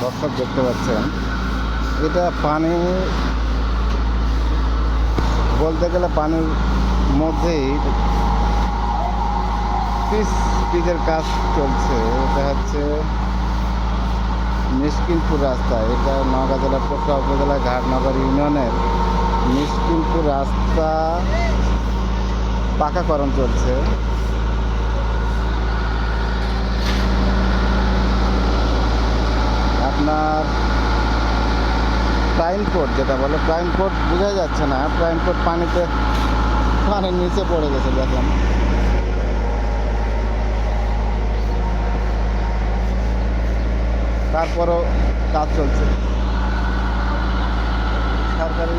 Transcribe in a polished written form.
দর্শক দেখতে পাচ্ছেন, এটা পানি বলতে গেলে পানির মধ্যেই পিচের কাজ চলছে। এটা হচ্ছে মিসকিনপুর রাস্তা। এটা নওগাঁ জেলার পোখরা উপজেলা ঘাটনগর ইউনিয়নের মিসকিনপুর রাস্তা পাকাকরণ চলছে। আপনার প্রাইম কোট যেটা বলে, প্রাইম কোট বোঝা যাচ্ছে না। প্রাইম কোট পানির নিচে পড়ে গেছে, দেখেন। তারপরও কাজ চলছে। সরকারি